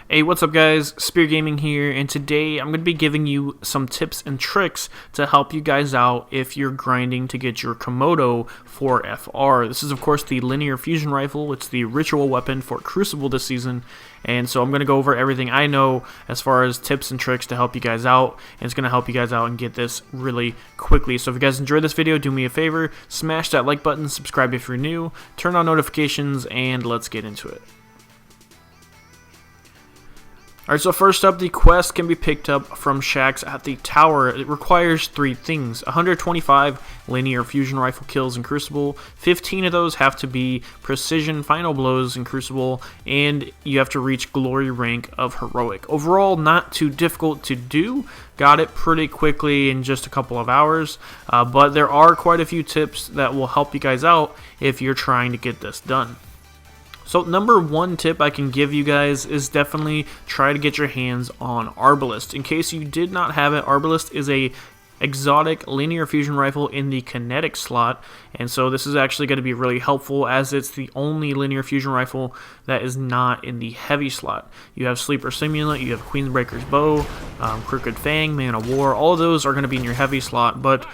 Hey, what's up guys? Speer Gaming here, and today I'm going to be giving you some tips and tricks to help you guys out if you're grinding to get your Komodo-4FR. This is of course the linear fusion rifle. It's the ritual weapon for Crucible this season, and so I'm going to go over everything I know as far as tips and tricks to help you guys out, and it's going to help you guys out and get this really quickly. So if you guys enjoyed this video, do me a favor, smash that like button, subscribe if you're new, turn on notifications, and let's get into it. Alright, so first up, the quest can be picked up from shacks at the tower. It requires 3 things: 125 linear fusion rifle kills in Crucible, 15 of those have to be precision final blows in Crucible, and you have to reach glory rank of heroic. Overall, not too difficult to do. Got it pretty quickly in just a couple of hours, but there are quite a few tips that will help you guys out if you're trying to get this done. So number 1 tip I can give you guys is definitely try to get your hands on Arbalest. In case you did not have it, Arbalest is a exotic linear fusion rifle in the kinetic slot, and so this is actually going to be really helpful as it's the only linear fusion rifle that is not in the heavy slot. You have Sleeper Simulant, you have Queenbreaker's Bow, Crooked Fang, Man of War, all of those are going to be in your heavy slot, but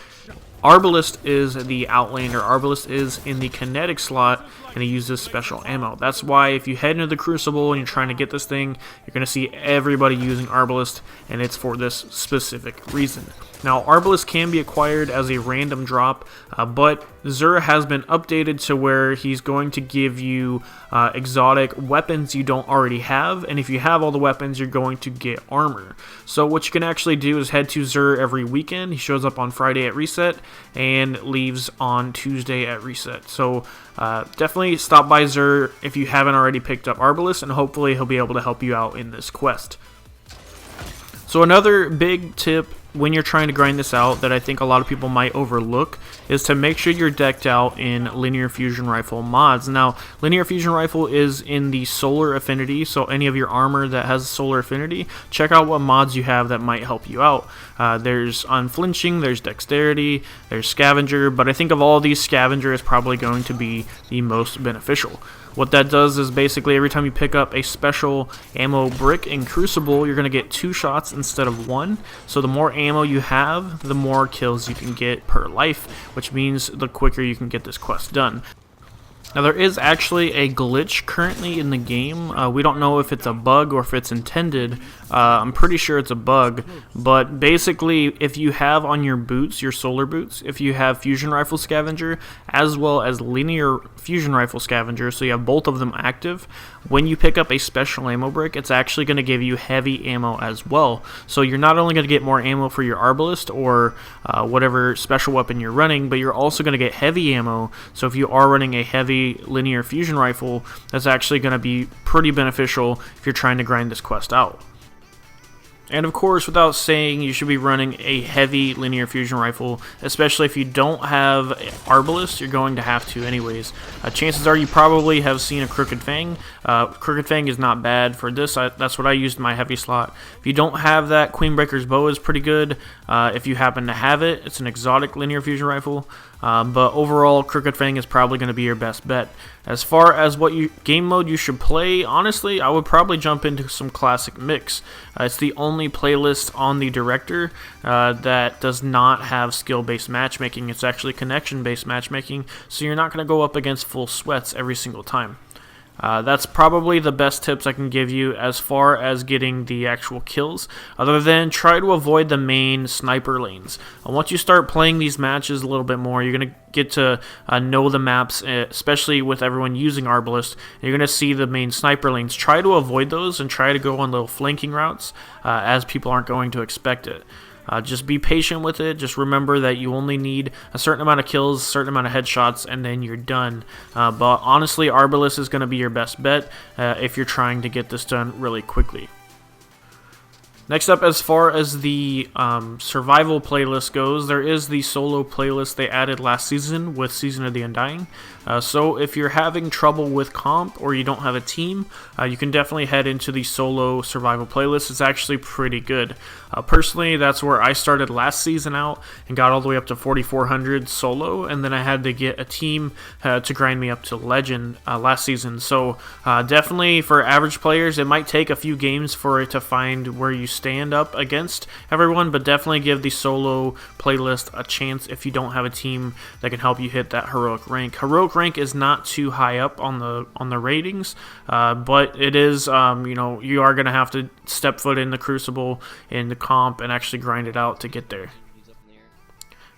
Arbalest is the Outlander. Arbalest is in the kinetic slot, and he uses special ammo. That's why if you head into the Crucible and you're trying to get this thing, you're going to see everybody using Arbalest, and it's for this specific reason. Now, Arbalest can be acquired as a random drop, but Xur has been updated to where he's going to give you exotic weapons you don't already have, and if you have all the weapons, you're going to get armor. So what you can actually do is head to Xur every weekend. He shows up on Friday at reset and leaves on Tuesday at reset. So definitely stop by Xur if you haven't already picked up Arbalest, and hopefully he'll be able to help you out in this quest. So another big tip when you're trying to grind this out that I think a lot of people might overlook is to make sure you're decked out in linear fusion rifle mods. Now, linear fusion rifle is in the solar affinity, so any of your armor that has solar affinity, check out what mods you have that might help you out. There's unflinching, there's dexterity, there's scavenger, but I think of all these, scavenger is probably going to be the most beneficial. What that does is basically every time you pick up a special ammo brick in Crucible, you're going to get 2 shots instead of 1. So the more ammo you have, the more kills you can get per life, which means the quicker you can get this quest done. Now, there is actually a glitch currently in the game. We don't know if it's a bug or if it's intended. I'm pretty sure it's a bug, but basically if you have on your boots, your solar boots, if you have fusion rifle scavenger as well as linear fusion rifle scavenger, so you have both of them active, when you pick up a special ammo brick, it's actually going to give you heavy ammo as well. So you're not only going to get more ammo for your Arbalest or whatever special weapon you're running, but you're also going to get heavy ammo. So if you are running a heavy linear fusion rifle, that's actually going to be pretty beneficial if you're trying to grind this quest out. And of course, without saying, you should be running a heavy linear fusion rifle, especially if you don't have Arbalest. You're going to have to anyways. Chances are you probably have seen a Crooked Fang. Crooked Fang is not bad for this. That's what I used in my heavy slot. If you don't have that, Queenbreaker's Bow is pretty good. If you happen to have it, it's an exotic linear fusion rifle. But overall, Crooked Fang is probably going to be your best bet. As far as what game mode you should play, honestly, I would probably jump into some classic mix. It's the only playlist on the director that does not have skill-based matchmaking. It's actually connection-based matchmaking, so you're not going to go up against full sweats every single time. That's probably the best tips I can give you as far as getting the actual kills, other than try to avoid the main sniper lanes. Once you start playing these matches a little bit more, you're going to get to know the maps, especially with everyone using Arbalest. You're going to see the main sniper lanes. Try to avoid those and try to go on little flanking routes as people aren't going to expect it. Just be patient with it. Just remember that you only need a certain amount of kills, a certain amount of headshots, and then you're done. But honestly, Arbalest is going to be your best bet if you're trying to get this done really quickly. Next up, as far as the survival playlist goes, there is the solo playlist they added last season with Season of the Undying. So if you're having trouble with comp or you don't have a team, you can definitely head into the solo survival playlist. It's actually pretty good. Personally, that's where I started last season out and got all the way up to 4,400 solo, and then I had to get a team to grind me up to legend last season. So definitely for average players, it might take a few games for it to find where you stand up against everyone, but definitely give the solo playlist a chance if you don't have a team that can help you hit that heroic rank. Heroic rank is not too high up on the ratings, but it is you are going to have to step foot in the Crucible, in the comp, and actually grind it out to get there.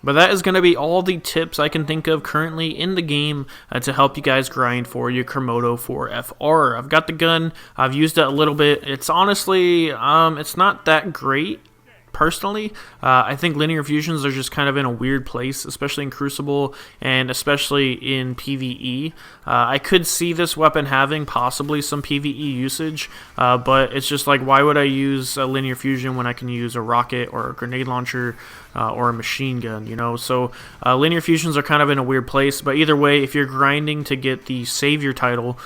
But that is going to be all the tips I can think of currently in the game to help you guys grind for your Komodo-4FR. I've got the gun. I've used it a little bit. It's honestly, it's not that great. Personally, I think linear fusions are just kind of in a weird place, especially in Crucible and especially in PvE. I could see this weapon having possibly some PvE usage, but it's just like, why would I use a linear fusion when I can use a rocket or a grenade launcher or a machine gun, you know? So linear fusions are kind of in a weird place, but either way, if you're grinding to get the Savior title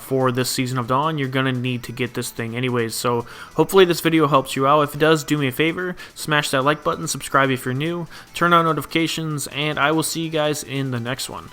for this Season of Dawn, you're going to need to get this thing anyways. So hopefully this video helps you out. If it does, do me a favor, smash that like button, subscribe if you're new, turn on notifications, and I will see you guys in the next one.